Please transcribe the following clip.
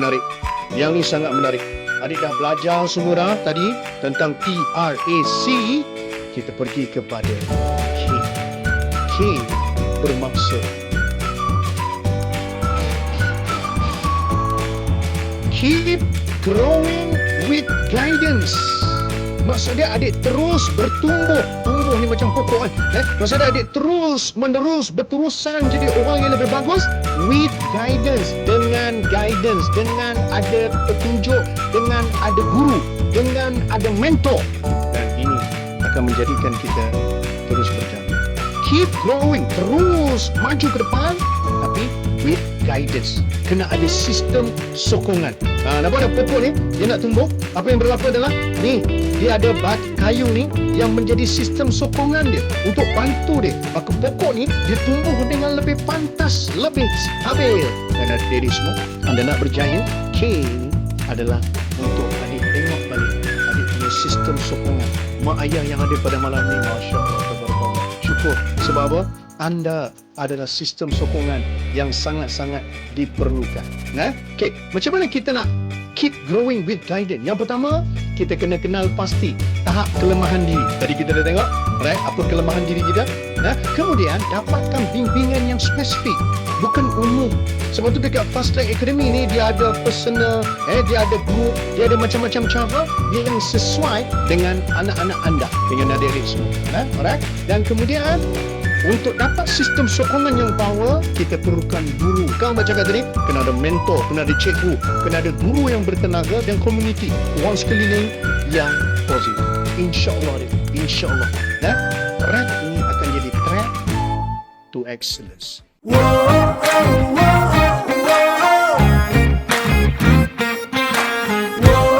menarik. Yang ni sangat menarik. Adik dah belajar semua dah tadi tentang TRAC. Kita pergi kepada K. K bermaksud keep growing with guidance. Maksud dia adik terus bertumbuh. Tumbuh ni macam pokok kan. Maksud dia adik terus menerus berterusan jadi orang yang lebih bagus with guidance. Dengan guidance, dengan ada petunjuk, dengan ada guru, dengan ada mentor. Dan ini akan menjadikan kita terus berjalan. Keep growing, terus maju ke depan, tapi with guidance. Kena ada sistem sokongan. Nampak ada pokok ni, dia nak tumbuh. Apa yang berlaku adalah, ni, dia ada kayu ni yang menjadi sistem sokongan dia untuk bantu dia. Maka pokok ni, dia tumbuh dengan lebih pantas, lebih stabil. Dan adik-adik semua, anda nak berjaya, K adalah untuk adik tengok balik adik punya sistem sokongan. Mak ayah yang ada pada malam ni, Masya Allah, tabarakallah. Syukur. Sebab apa? Anda adalah sistem sokongan yang sangat-sangat diperlukan. Okay. Macam mana kita nak keep growing with guidance? Yang pertama, kita kena kenal pasti tahap kelemahan diri. Tadi kita dah tengok, right? Apa kelemahan diri kita. Kemudian, dapatkan bimbingan yang spesifik. Bukan umum. Sebab tu dekat Fast Track Academy ni, dia ada personal, dia ada group, dia ada macam-macam cara yang sesuai dengan anak-anak anda, dengan adik-adik semua. Alright? Dan kemudian, untuk dapat sistem sokongan yang power, kita perlukan guru. Kau baca kat tadi, kena ada mentor, kena ada cikgu, kena ada guru yang bertenaga dan komuniti, orang sekeliling yang positif. InsyaAllah, insyaAllah. Track ini akan jadi track to excellence. Whoa, oh, oh.